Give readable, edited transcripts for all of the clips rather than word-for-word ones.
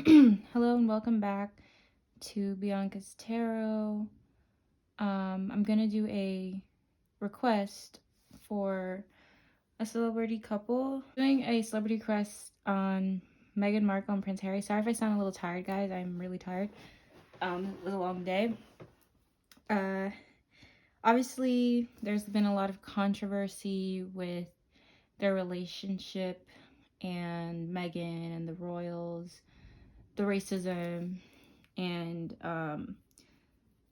Hello and welcome back to Bianca's Tarot. I'm gonna do a request for a celebrity couple. Doing a celebrity request on Meghan Markle and Prince Harry. Sorry if I sound a little tired, guys. I'm really tired. It was a long day. Obviously, there's been a lot of controversy with their relationship and Meghan and the royals, the racism, and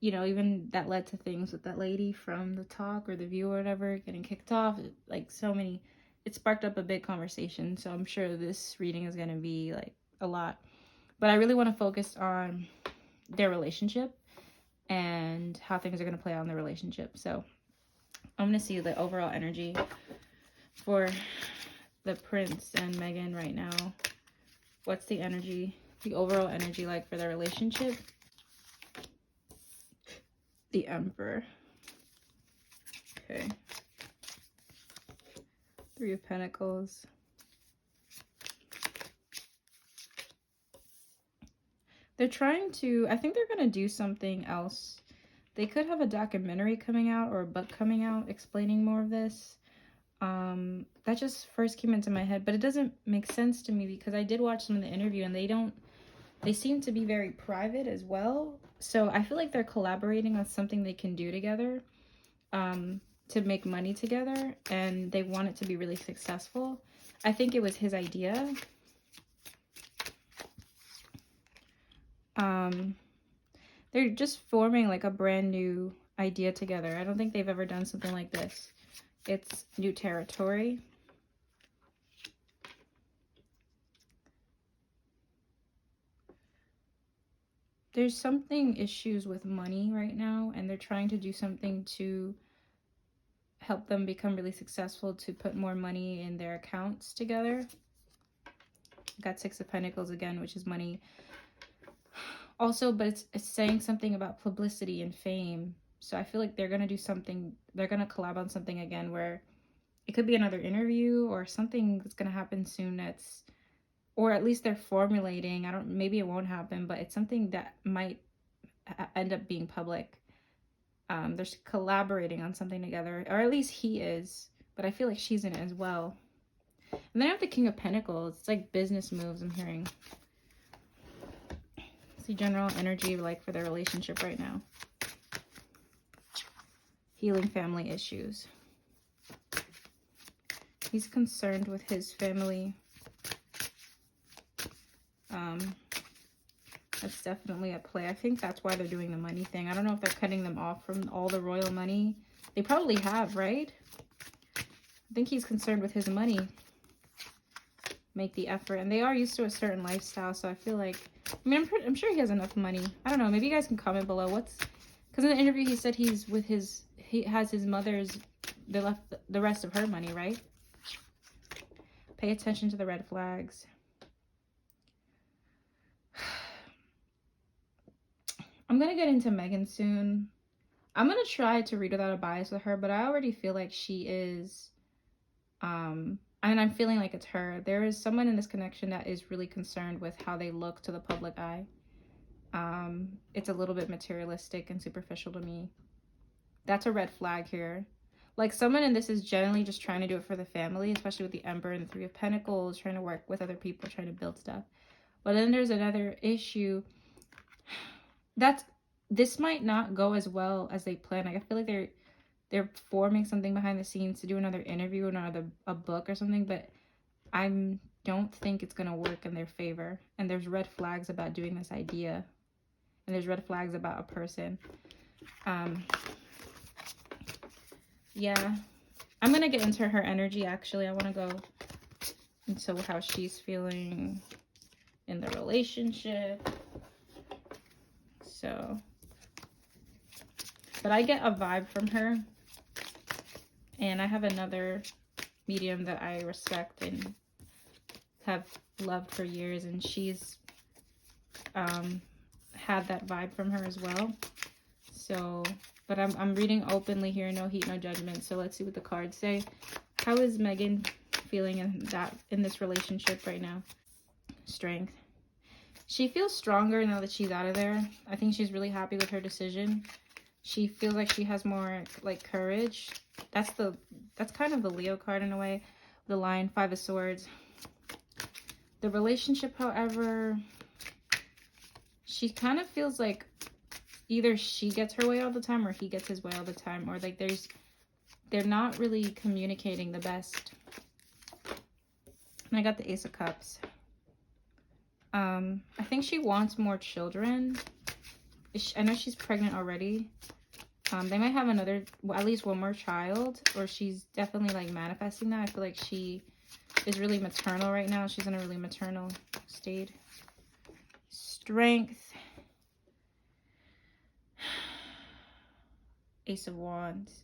even that led to things with that lady from the talk or the view or whatever getting kicked off. Like, so many, it sparked up a big conversation, so I'm sure this reading is going to be like a lot, but I really want to focus on their relationship and how things are going to play out in the relationship. So I'm going to see the overall energy for the Prince and Meghan right now. What's the energy, the overall energy like for their relationship? The Emperor. Okay. Three of Pentacles. They're trying to, I think they're going to do something else. They could have a documentary coming out or a book coming out explaining more of this. That just first came into my head, but it doesn't make sense to me because I did watch them in the interview and they seem to be very private as well. So I feel like they're collaborating on something they can do together to make money together, and they want it to be really successful. I think it was his idea. They're just forming like a brand new idea together. I don't think they've ever done something like this. It's new territory. There's something issues with money right now, and they're trying to do something to help them become really successful, to put more money in their accounts together. Got Six of Pentacles again, which is money. Also, but it's saying something about publicity and fame. So I feel like they're going to do something, they're going to collab on something again where it could be another interview or something that's going to happen soon that's, or at least they're formulating, maybe it won't happen, but it's something that might end up being public. They're collaborating on something together, or at least he is, but I feel like she's in it as well. And then I have the King of Pentacles. It's like business moves I'm hearing. See general energy like for their relationship right now. Healing family issues. He's concerned with his family. That's definitely at play. I think that's why they're doing the money thing. I don't know if they're cutting them off from all the royal money. They probably have, right? I think he's concerned with his money. Make the effort. And they are used to a certain lifestyle, so I feel like, I mean, I'm sure he has enough money. I don't know. Maybe you guys can comment below. Because in the interview he said he has his mother's, the rest of her money, right? Pay attention to the red flags. I'm going to get into Meghan soon. I'm going to try to read without a bias with her, but I already feel like she is, I'm feeling like it's her. There is someone in this connection that is really concerned with how they look to the public eye. It's a little bit materialistic and superficial to me. That's a red flag here. Like, someone in this is generally just trying to do it for the family, especially with the Emperor and the Three of Pentacles, trying to work with other people, trying to build stuff. But then there's another issue. This might not go as well as they plan. Like, I feel like they're forming something behind the scenes to do another interview or a book or something, but I don't think it's gonna work in their favor. And there's red flags about doing this idea, and there's red flags about a person. Yeah, I'm gonna get into her energy. Actually, I want to go into how she's feeling in the relationship. So, but I get a vibe from her, and I have another medium that I respect and have loved for years, and she's had that vibe from her as well. So, but I'm reading openly here, no heat, no judgment. So let's see what the cards say. How is Meghan feeling in this relationship right now? Strength. She feels stronger now that she's out of there. I think she's really happy with her decision. She feels like she has more like courage. That's kind of the Leo card in a way. The Lion, 5 of Swords. The relationship, however, she kind of feels like either she gets her way all the time or he gets his way all the time, or like they're not really communicating the best. And I got the Ace of Cups. I think she wants more children. I know she's pregnant already. They might have another, well, at least one more child, or she's definitely like manifesting that. I feel like she is really maternal right now. She's in a really maternal state. Strength. Ace of Wands.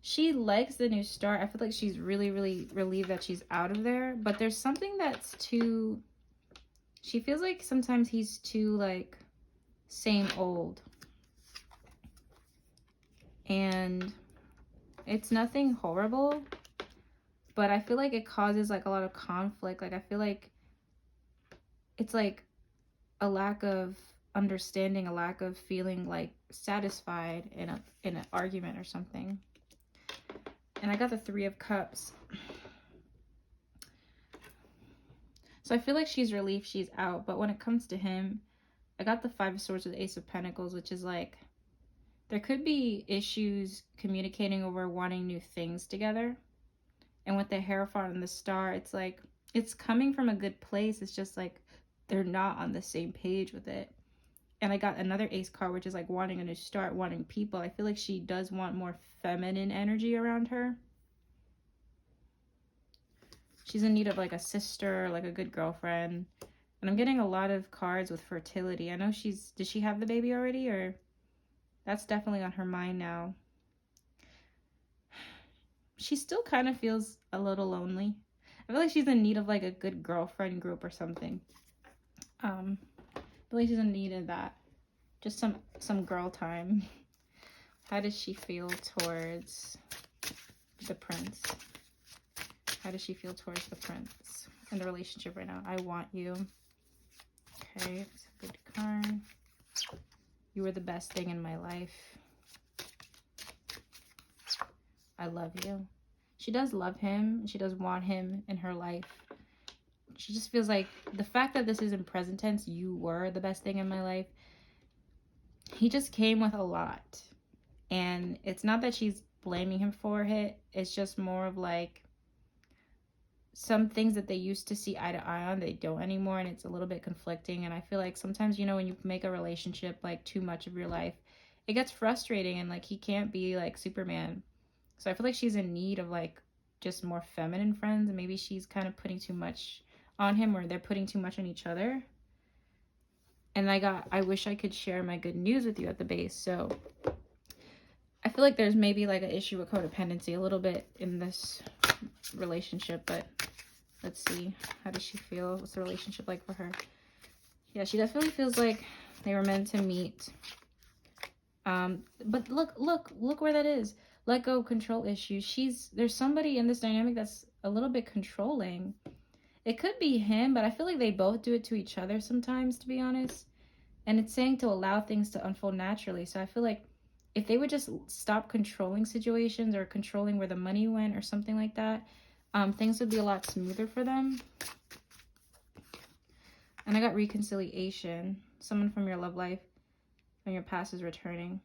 She likes the new start. I feel like she's really, really relieved that she's out of there. But there's something that's too... She feels like sometimes he's too, like, same old. And it's nothing horrible, but I feel like it causes, like, a lot of conflict. Like, I feel like it's, like, a lack of understanding, a lack of feeling, like, satisfied in an argument or something. And I got the 3 of Cups. So I feel like she's relieved she's out. But when it comes to him, I got the 5 of Swords with the Ace of Pentacles, which is like, there could be issues communicating over wanting new things together. And with the Hierophant and the Star, it's like, it's coming from a good place. It's just like, they're not on the same page with it. And I got another Ace card, which is like wanting a new start, wanting people. I feel like she does want more feminine energy around her. She's in need of like a sister, like a good girlfriend. And I'm getting a lot of cards with fertility. I know did she have the baby already? Or that's definitely on her mind now. She still kind of feels a little lonely. I feel like she's in need of like a good girlfriend group or something. I feel like she's in need of that. Just some girl time. How does she feel towards the prince? How does she feel towards the prince in the relationship right now? I want you. Okay, it's a good card. You were the best thing in my life. I love you. She does love him. She does want him in her life. She just feels like the fact that this is in present tense, you were the best thing in my life. He just came with a lot. And it's not that she's blaming him for it. It's just more of like some things that they used to see eye to eye on, they don't anymore. And it's a little bit conflicting. And I feel like sometimes, you know, when you make a relationship like too much of your life, it gets frustrating. And like he can't be like Superman. So I feel like she's in need of like just more feminine friends. And maybe she's kind of putting too much on him, or they're putting too much on each other. And I wish I could share my good news with you at the base. So I feel like there's maybe like an issue with codependency a little bit in this relationship, but let's see. How does she feel? What's the relationship like for her? Yeah, she definitely feels like they were meant to meet. But look where that is. Let go, control issues. There's somebody in this dynamic that's a little bit controlling. It could be him, but I feel like they both do it to each other sometimes, to be honest. And it's saying to allow things to unfold naturally. So I feel like if they would just stop controlling situations or controlling where the money went or something like that, things would be a lot smoother for them. And I got reconciliation. Someone from your love life, from your past, is returning.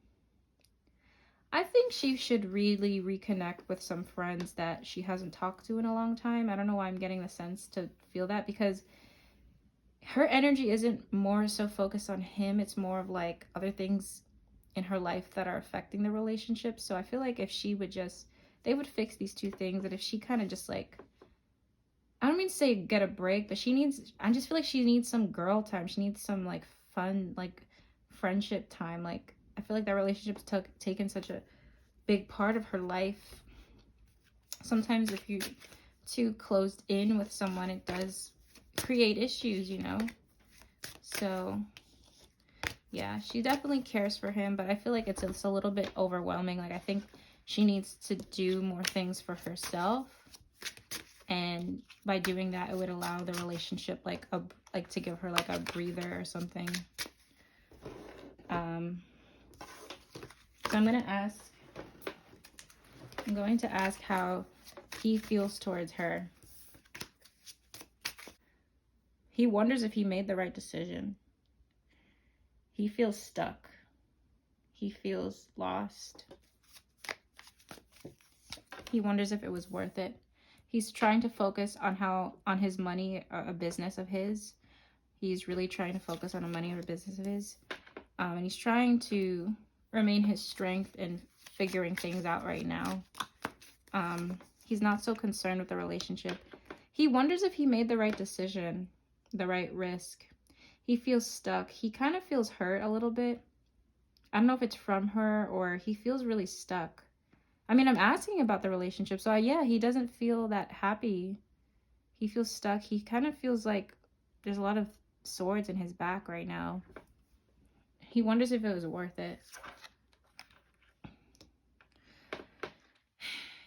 I think she should really reconnect with some friends that she hasn't talked to in a long time. I don't know why I'm getting the sense to feel that, because her energy isn't more so focused on him. It's more of like other things in her life that are affecting the relationship. So I feel like if she would they would fix these two things. And if she kind of just like, I don't mean to say get a break, but I just feel like she needs some girl time. She needs some like fun, like friendship time. Like, I feel like that relationship's taken such a big part of her life. Sometimes if you're too closed in with someone, it does create issues, you know? So, yeah, she definitely cares for him, but I feel like it's a little bit overwhelming. Like, I think she needs to do more things for herself And by doing that, it would allow the relationship like to give her like a breather or something. So I'm going to ask how he feels towards her. He wonders if he made the right decision. He feels stuck. He feels lost. He wonders if it was worth it. He's trying to focus on his money, a business of his. He's really trying to focus on a money or a business of his. And he's trying to remain his strength in figuring things out right now. He's not so concerned with the relationship. He wonders if he made the right decision, the right risk. He feels stuck. He kind of feels hurt a little bit. I don't know if it's from her or he feels really stuck. I mean, I'm asking about the relationship. So yeah, he doesn't feel that happy. He feels stuck. He kind of feels like there's a lot of swords in his back right now. He wonders if it was worth it.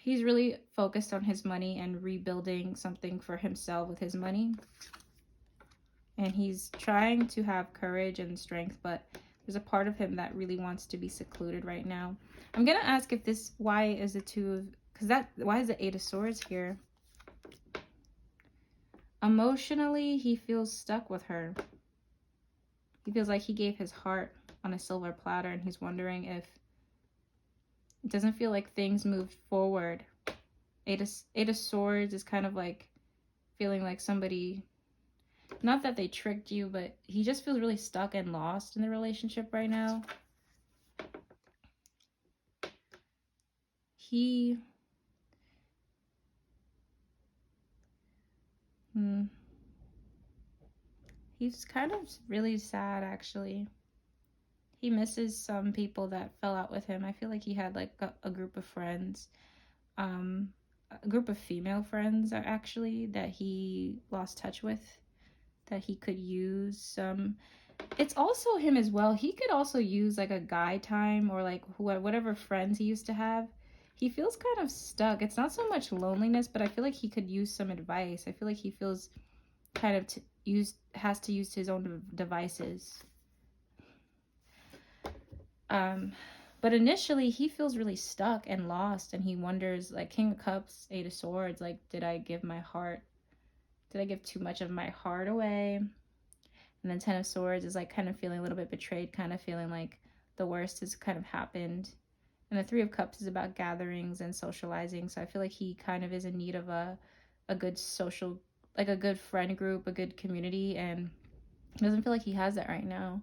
He's really focused on his money and rebuilding something for himself with his money. And he's trying to have courage and strength, but there's a part of him that really wants to be secluded right now. I'm going to ask if this, why is the why is the Eight of Swords here? Emotionally, he feels stuck with her. He feels like he gave his heart on a silver platter, and he's wondering if it doesn't feel like things moved forward. Eight of Swords is kind of like feeling like somebody, not that they tricked you, but he just feels really stuck and lost in the relationship right now. He's kind of really sad, actually. He misses some people that fell out with him. I feel like he had like a group of friends, a group of female friends actually, that he lost touch with, that he could use some. It's also him as well. He could also use like a guy time or like whatever friends he used to have. He feels kind of stuck. It's not so much loneliness, but I feel like he could use some advice. I feel like he feels kind of has to use his own devices. But initially he feels really stuck and lost, and he wonders, like King of Cups, Eight of Swords, like, did I give too much of my heart away? And then Ten of Swords is like kind of feeling a little bit betrayed, kind of feeling like the worst has kind of happened. And the Three of Cups is about gatherings and socializing. So I feel like he kind of is in need of a good social, like a good friend group, a good community, and doesn't feel like he has that right now.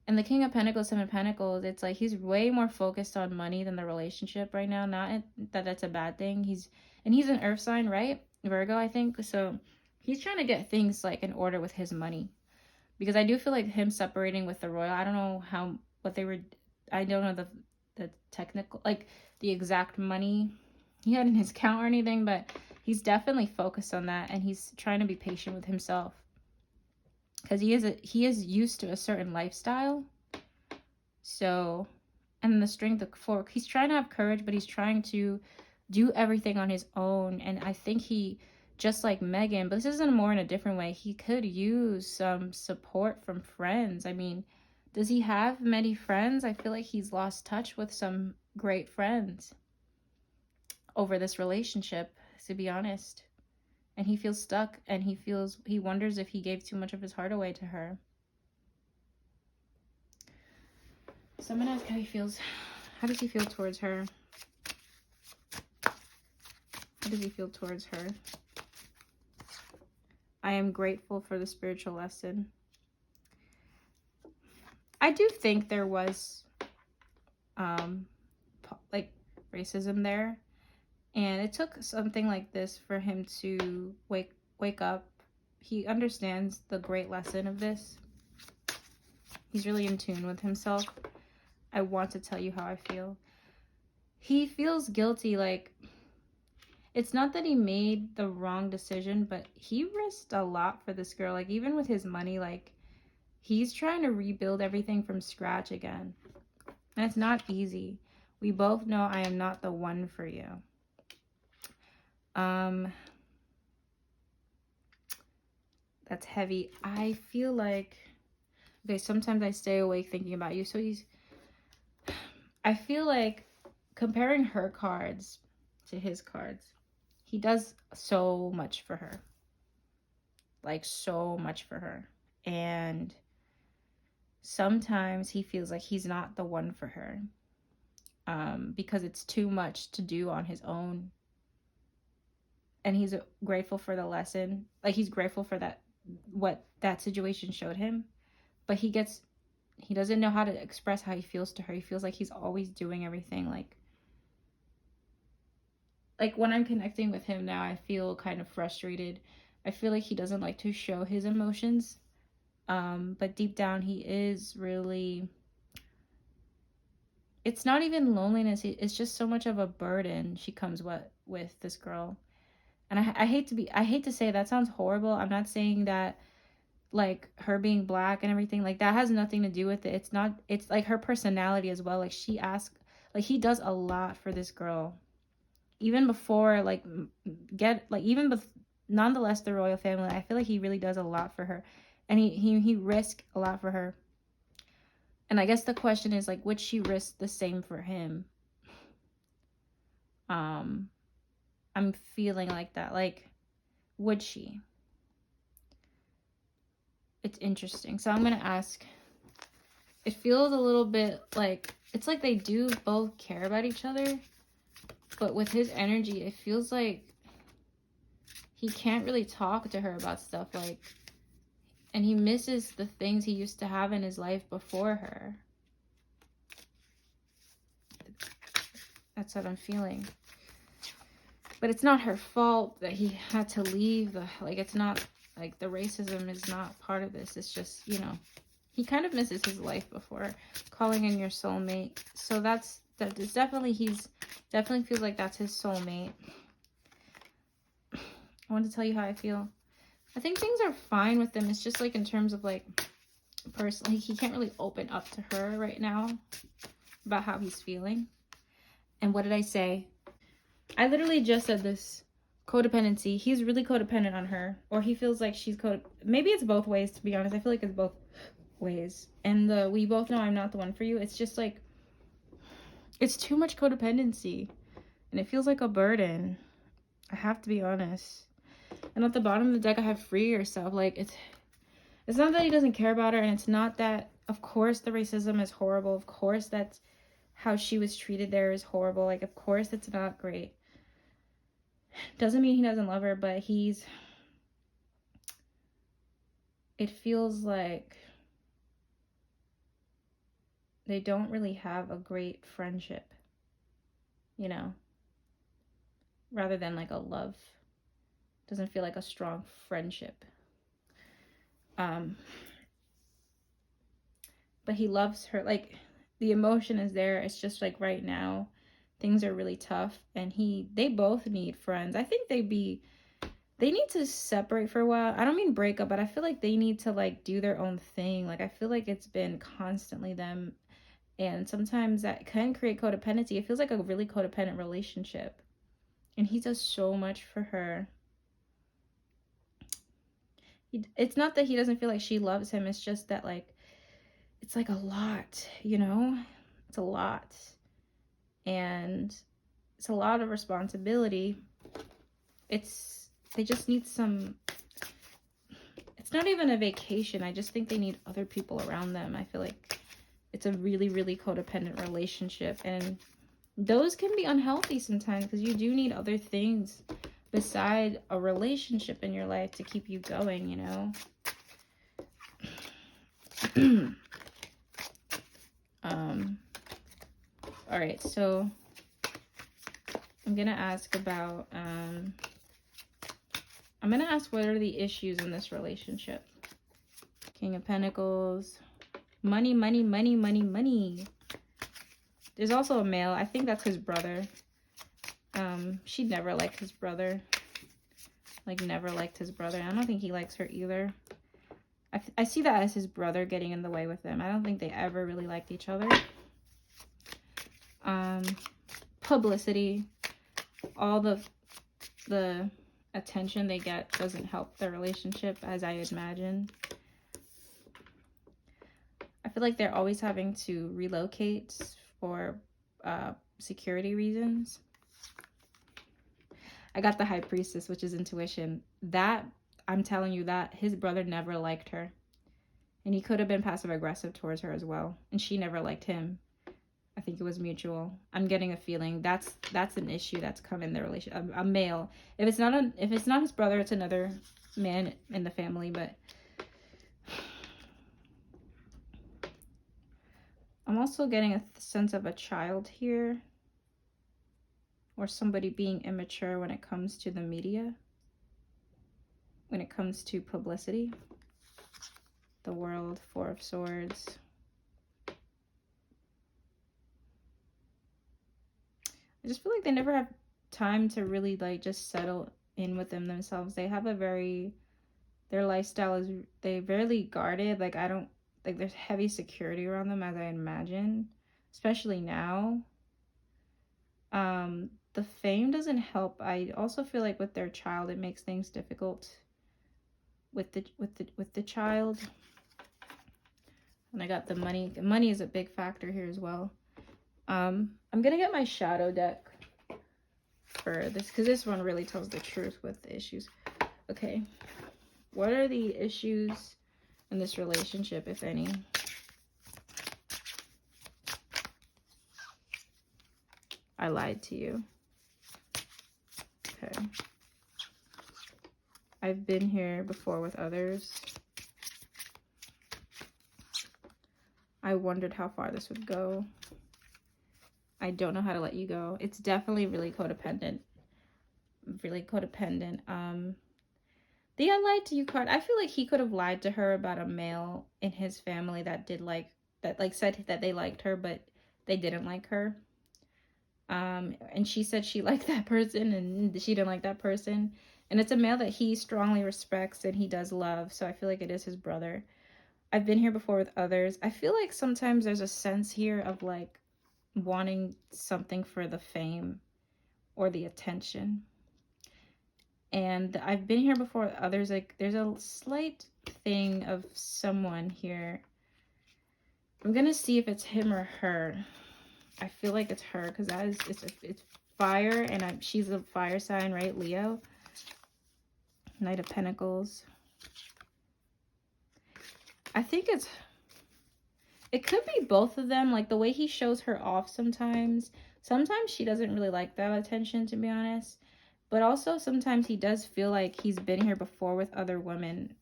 And the King of Pentacles, Seven of Pentacles, it's like he's way more focused on money than the relationship right now. Not that that's a bad thing. He's an earth sign, right? Virgo, I think. So he's trying to get things like in order with his money. Because I do feel like him separating with the royal, I don't know I don't know the technical, like the exact money he had in his account or anything, but he's definitely focused on that, and he's trying to be patient with himself. Because he is used to a certain lifestyle. So, and the Strength of Fork, he's trying to have courage, but he's trying to do everything on his own. And I think he, just like Meghan, but this is more in a different way, he could use some support from friends. I mean, does he have many friends? I feel like he's lost touch with some great friends over this relationship, to be honest. And he feels stuck, and he wonders if he gave too much of his heart away to her. So I'm gonna ask how he feels. How does he feel towards her? How does he feel towards her? I am grateful for the spiritual lesson. I do think there was like racism there. And it took something like this for him to wake up. He understands the great lesson of this. He's really in tune with himself. I want to tell you how I feel. He feels guilty. Like, it's not that he made the wrong decision, but he risked a lot for this girl. Like, even with his money, like, he's trying to rebuild everything from scratch again. And it's not easy. We both know I am not the one for you. That's heavy. I feel like, okay, sometimes I stay awake thinking about you. So I feel like comparing her cards to his cards, he does so much for her. Like, so much for her. And sometimes he feels like he's not the one for her. Because it's too much to do on his own. And he's grateful for the lesson. Like, he's grateful for that, what that situation showed him. But he doesn't know how to express how he feels to her. He feels like he's always doing everything. Like when I'm connecting with him now, I feel kind of frustrated. I feel like he doesn't like to show his emotions. But deep down, he is really, it's not even loneliness. It's just so much of a burden she comes with this girl. And I hate to say that sounds horrible. I'm not saying that like her being black and everything like that has nothing to do with it. It's like her personality as well. Like he does a lot for this girl. Even before nonetheless the royal family, I feel like he really does a lot for her. And he risked a lot for her. And I guess the question is, like, would she risk the same for him? I'm feeling like that. Like, would she? It's interesting. So I'm going to ask. It feels a little bit like, it's like they do both care about each other. But with his energy, it feels like he can't really talk to her about stuff. Like, and he misses the things he used to have in his life before her. That's what I'm feeling. But it's not her fault that he had to leave. It's not, like, the racism is not part of this. It's just, he kind of misses his life before. Calling in your soulmate. So that is definitely, definitely feels like that's his soulmate. I want to tell you how I feel. I think things are fine with him. It's just, like, in terms of, like, personally, he can't really open up to her right now about how he's feeling. And what did I say? I literally just said this. Codependency. He's really codependent on her. Or he feels like she's maybe it's both ways, to be honest. I feel like it's both ways. And we both know I'm not the one for you. It's just like, it's too much codependency. And it feels like a burden. I have to be honest. And at the bottom of the deck, I have free yourself. Like, it's not that he doesn't care about her. And it's not that, of course, the racism is horrible. Of course, that's how she was treated there is horrible. Like, of course, it's not great. Doesn't mean he doesn't love her, but it feels like they don't really have a great friendship, rather than like a love. Doesn't feel like a strong friendship. But he loves her. Like, the emotion is there. It's just like right now, things are really tough, and they both need friends. I think they need to separate for a while. I don't mean break up, but I feel like they need to, like, do their own thing. Like, I feel like it's been constantly them, and sometimes that can create codependency. It feels like a really codependent relationship, and he does so much for her. It's not that he doesn't feel like she loves him. It's just that, like, it's like a lot, It's a lot. And it's a lot of responsibility. They just need some, it's not even a vacation. I just think they need other people around them. I feel like it's a really, really codependent relationship. And those can be unhealthy sometimes, because you do need other things beside a relationship in your life to keep you going, All right, so I'm gonna ask about what are the issues in this relationship. King of Pentacles. Money, money, money, money, money. There's also a male. I think that's his brother. She never liked his brother. Like, never liked his brother. I don't think he likes her either. I see that as his brother getting in the way with him. I don't think they ever really liked each other. Publicity. All the attention they get doesn't help their relationship, as I imagine. I feel like they're always having to relocate for security reasons. I got the High Priestess, which is intuition. That, I'm telling you, that his brother never liked her. And he could have been passive aggressive towards her as well. And she never liked him. I think it was mutual. I'm getting a feeling that's an issue that's come in their relationship. A male. If it's not his brother, it's another man in the family. But I'm also getting a sense of a child here, or somebody being immature when it comes to the media, when it comes to publicity. The World, Four of Swords. I just feel like they never have time to really like just settle in with themselves. They have their lifestyle is, they very guarded. Like there's heavy security around them, as I imagine, especially now. The fame doesn't help. I also feel like with their child, it makes things difficult with the child. And I got the money. Money is a big factor here as well. I'm gonna get my shadow deck for this, because this one really tells the truth with the issues. Okay, what are the issues in this relationship, if any? I lied to you. Okay. I've been here before with others. I wondered how far this would go. I don't know how to let you go. It's definitely really codependent. Really codependent. The I lied to you card. I feel like he could have lied to her about a male in his family that said that they liked her, but they didn't like her. And she said she liked that person and she didn't like that person. And it's a male that he strongly respects and he does love. So I feel like it is his brother. I've been here before with others. I feel like sometimes there's a sense here of like wanting something for the fame or the attention. And I've been here before with others. Like there's a slight thing of someone here. I'm gonna see if it's him or her. I feel like it's her, because it's fire, and she's a fire sign, right? Leo. Knight of Pentacles. I think it could be both of them. Like the way he shows her off sometimes she doesn't really like that attention, to be honest. But also sometimes he does feel like he's been here before with other women,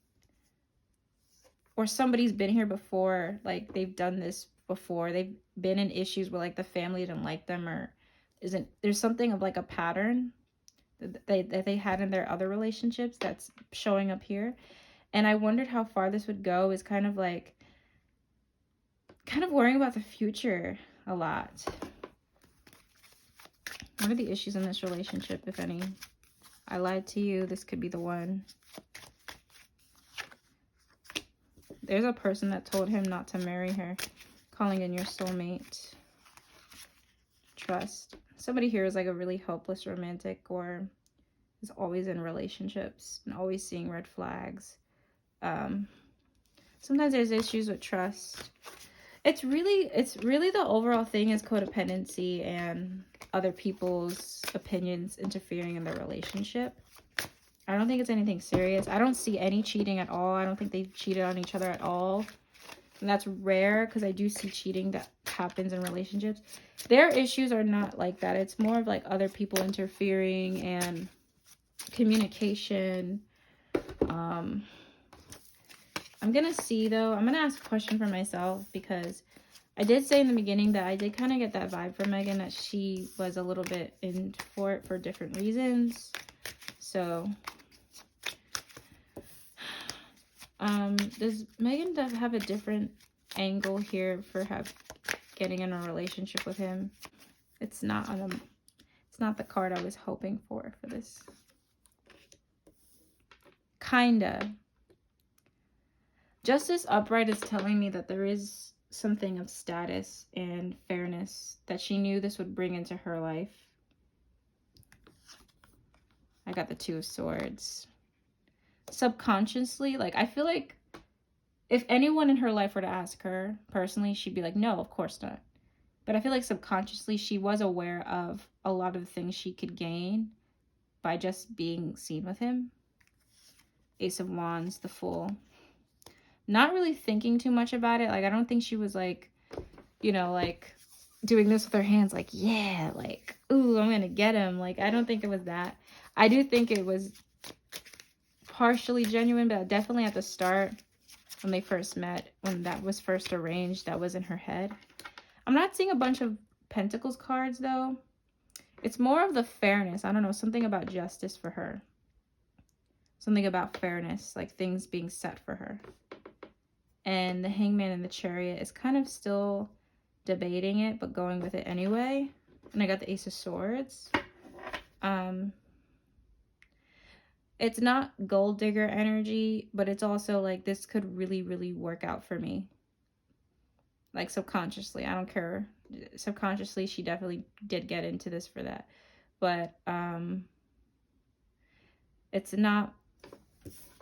or somebody's been here before. Like they've done this before. They've been in issues where like the family didn't like them, or there's something of like a pattern that they had in their other relationships that's showing up here. And I wondered how far this would go. Is kind of worrying about the future a lot. What are the issues in this relationship, if any? I lied to you. This could be the one. There's a person that told him not to marry her. Calling in your soulmate. Trust. Somebody here is like a really hopeless romantic, or is always in relationships and always seeing red flags. Sometimes there's issues with trust. It's really the overall thing is codependency and other people's opinions interfering in their relationship. I don't think it's anything serious. I don't see any cheating at all. I don't think they've cheated on each other at all. And that's rare, because I do see cheating that happens in relationships. Their issues are not like that. It's more of like other people interfering and communication. I'm going to see, though. I'm going to ask a question for myself, because I did say in the beginning that I did kind of get that vibe from Meghan, that she was a little bit in for it for different reasons. So, does Meghan have a different angle here for getting in a relationship with him? It's not the card I was hoping for this. Kinda. Justice upright is telling me that there is something of status and fairness that she knew this would bring into her life. I got the Two of Swords. Subconsciously, like, I feel like if anyone in her life were to ask her personally, she'd be like, no, of course not. But I feel like subconsciously she was aware of a lot of the things she could gain by just being seen with him. Ace of Wands, the Fool. Not really thinking too much about it. Like, I don't think she was like, you know, like doing this with her hands, like, yeah, like, ooh, I'm gonna get him. Like, I don't think it was that. I do think it was partially genuine, but definitely at the start when they first met, when that was first arranged, that was in her head. I'm not seeing a bunch of Pentacles cards, though. It's more of the fairness. I don't know, something about justice for her. Something about fairness, like things being set for her. And the Hangman and the Chariot is kind of still debating it, but going with it anyway. And I got the Ace of Swords. It's not gold digger energy, but it's also like this could really, really work out for me. Like subconsciously, I don't care. Subconsciously, she definitely did get into this for that. But it's not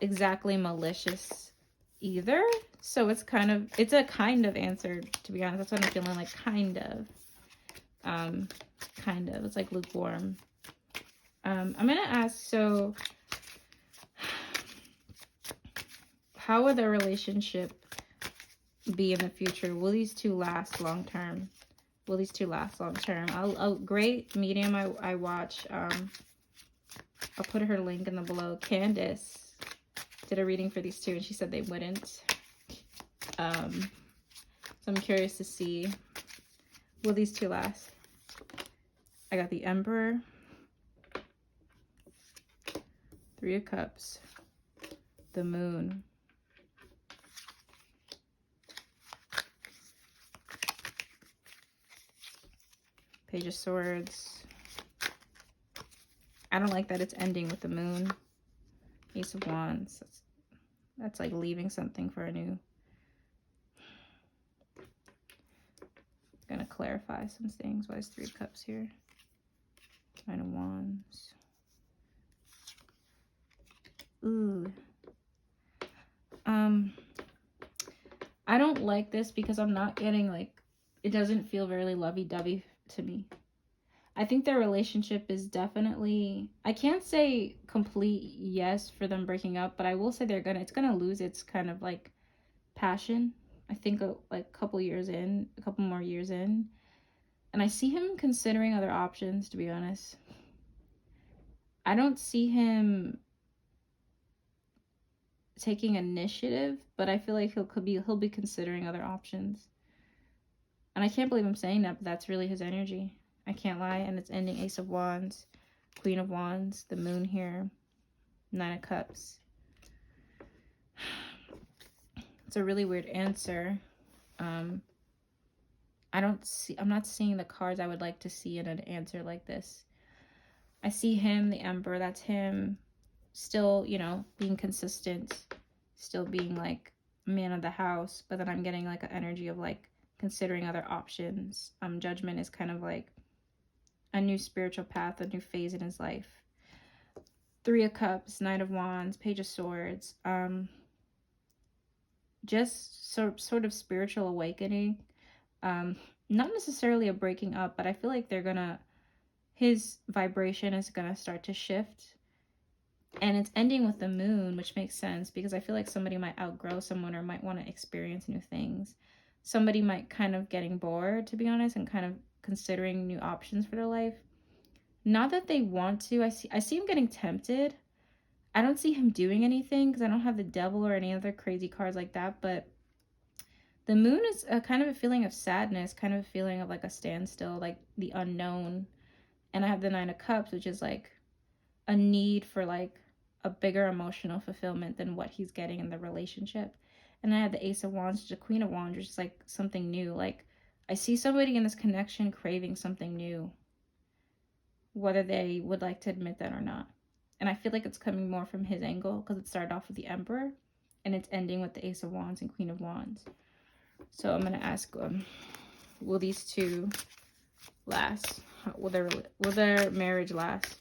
exactly malicious either. So it's a kind of answer, to be honest. That's what I'm feeling like, kind of. It's like lukewarm. I'm gonna ask, so how will their relationship be in the future? Will these two last long term? Will these two last long term? A great medium I watch, I'll put her link in the below. Candace did a reading for these two and she said they wouldn't. So I'm curious to see, will these two last? I got the Emperor, Three of Cups, the Moon, Page of Swords. I don't like that it's ending with the Moon. Ace of Wands. That's like leaving something for a new. Gonna clarify some things. Why is Three of Cups here? Nine of Wands. Ooh. I don't like this because I'm not getting, like, it doesn't feel very lovey-dovey to me. I think their relationship is definitely, I can't say complete yes for them breaking up, but I will say it's gonna lose its kind of like passion. I think like a couple more years in. And I see him considering other options, to be honest. I don't see him taking initiative, but I feel like he'll be considering other options. And I can't believe I'm saying that, but that's really his energy. I can't lie. And it's ending Ace of Wands, Queen of Wands, the Moon here, Nine of Cups. It's a really weird answer. I'm not seeing the cards I would like to see in an answer like this. I see him, the Emperor, that's him, still, you know, being consistent, still being like man of the house, but then I'm getting like an energy of like considering other options. Judgment is kind of like a new spiritual path, a new phase in his life. Three of Cups, Knight of Wands, Page of Swords. Just sort of spiritual awakening. Not necessarily a breaking up, but I feel like his vibration is gonna start to shift. And it's ending with the Moon, which makes sense because I feel like somebody might outgrow someone or might want to experience new things. Somebody might kind of getting bored, to be honest, and kind of considering new options for their life. Not that they want to. I see him getting tempted. I don't see him doing anything because I don't have the Devil or any other crazy cards like that. But the Moon is a kind of a feeling of sadness, kind of a feeling of like a standstill, like the unknown. And I have the Nine of Cups, which is like a need for like a bigger emotional fulfillment than what he's getting in the relationship. And I have the Ace of Wands, the Queen of Wands, which is like something new. Like I see somebody in this connection craving something new, whether they would like to admit that or not. And I feel like it's coming more from his angle because it started off with the Emperor and it's ending with the Ace of Wands and Queen of Wands. So I'm going to ask, will these two last? Will their marriage last?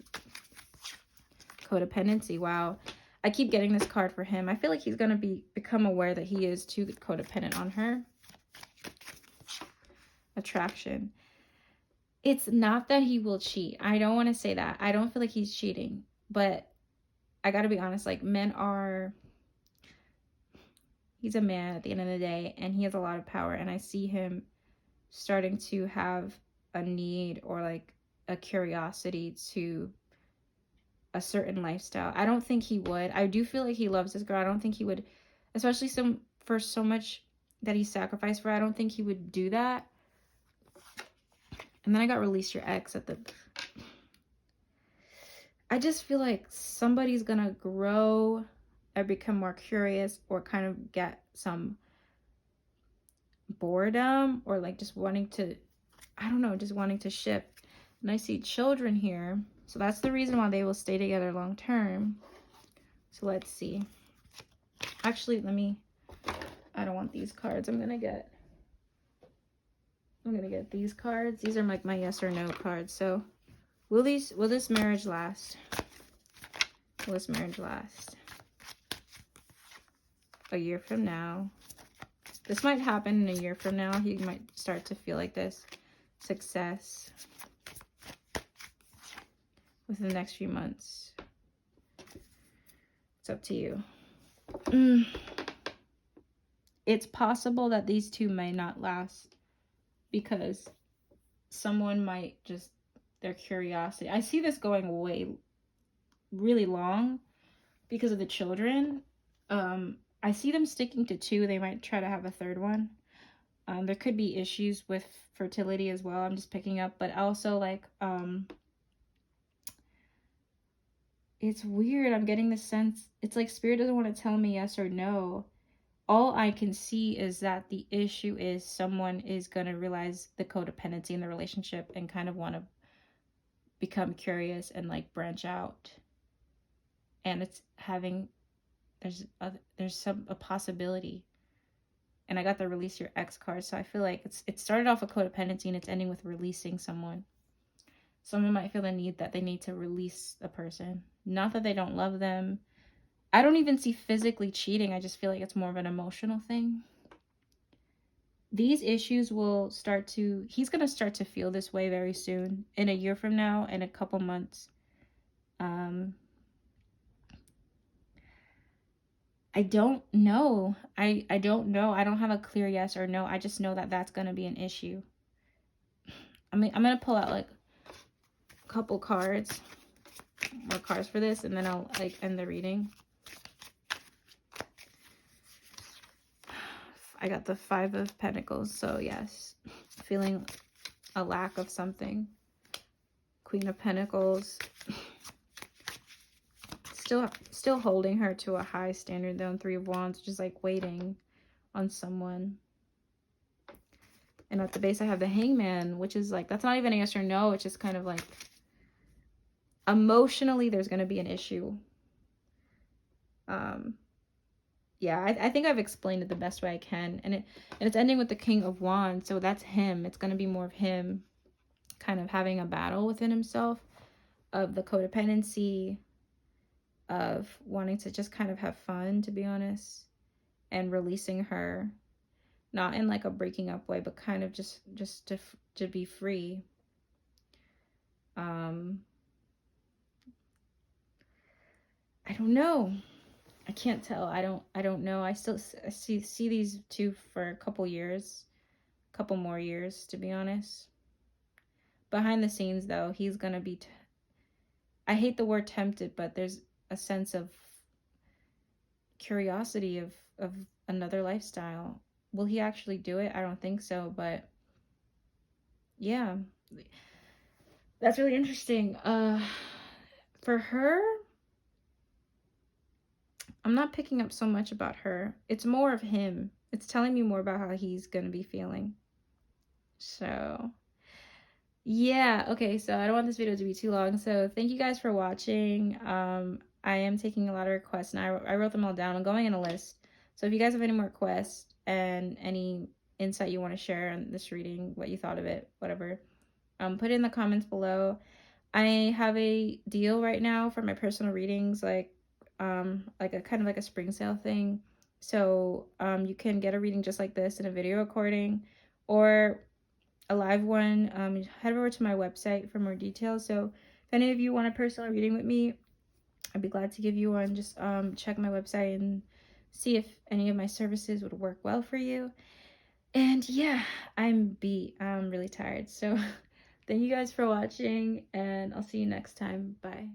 codependency. Wow. I keep getting this card for him. I feel like he's going to become aware that he is too codependent on her. Attraction. It's not that he will cheat. I don't want to say that. I don't feel like he's cheating. But I got to be honest, like, men are... He's a man at the end of the day, and he has a lot of power. And I see him starting to have a need or like a curiosity to a certain lifestyle. I don't think he would. I do feel like he loves this girl. I don't think he would, especially for so much that he sacrificed for. I don't think he would do that. And then I got release your ex at the... I just feel like somebody's gonna grow or become more curious or kind of get some boredom or like just wanting to, I don't know, just wanting to shift. And I see children here. So that's the reason why they will stay together long term. So let's see. Actually, I don't want these cards. I'm going to get these cards. These are like my yes or no cards. So will this marriage last? Will this marriage last? A year from now. This might happen in a year from now. He might start to feel like this. Success. Within the next few months. It's up to you. It's possible that these two may not last because someone might just, their curiosity. I see this going really long because of the children. I see them sticking to two. They might try to have a third one. There could be issues with fertility as well. I'm just picking up, but also like, it's weird. I'm getting the sense, it's like Spirit doesn't want to tell me yes or no. All I can see is that the issue is someone is going to realize the codependency in the relationship and kind of want to become curious and like branch out. And it's having, there's a possibility. And I got the release your ex card. So I feel like it started off with codependency and it's ending with releasing someone. Someone might feel the need that they need to release a person. Not that they don't love them. I don't even see physically cheating. I just feel like it's more of an emotional thing. These issues will start to... He's going to start to feel this way very soon. In a year from now, in a couple months. I don't know. I don't know. I don't have a clear yes or no. I just know that that's going to be an issue. I mean, I'm going to pull out like a couple cards. More cards for this. And then I'll like end the reading. I got the 5 of Pentacles. So yes. Feeling a lack of something. Queen of Pentacles. Still holding her to a high standard though. And 3 of Wands, just like waiting on someone. And at the base I have the Hangman, which is like, that's not even a yes or no. It's just kind of like, emotionally there's going to be an issue. Yeah, I think I've explained it the best way I can. And it's ending with the King of Wands. So that's him. It's going to be more of him kind of having a battle within himself of the codependency, of wanting to just kind of have fun, to be honest, and releasing her, not in like a breaking up way, but kind of just to be free. I don't know. I can't tell. I don't know. I see these two for a couple more years, to be honest. Behind the scenes though, he's gonna be I hate the word tempted, but there's a sense of curiosity of another lifestyle. Will he actually do it? I don't think so, but yeah. That's really interesting. For her, I'm not picking up so much about her. It's more of him. It's telling me more about how he's going to be feeling. So, yeah. Okay, so I don't want this video to be too long. So, thank you guys for watching. I am taking a lot of requests, and I wrote them all down. I'm going in a list. So, if you guys have any more requests and any insight you want to share on this reading, what you thought of it, whatever, put it in the comments below. I have a deal right now for my personal readings, like a kind of like a spring sale thing. So you can get a reading just like this in a video recording or a live one. Head over to my website for more details. So if any of you want a personal reading with me, I'd be glad to give you one. Just check my website and see if any of my services would work well for you. And yeah, I'm beat. I'm really tired. So thank you guys for watching, and I'll see you next time. Bye.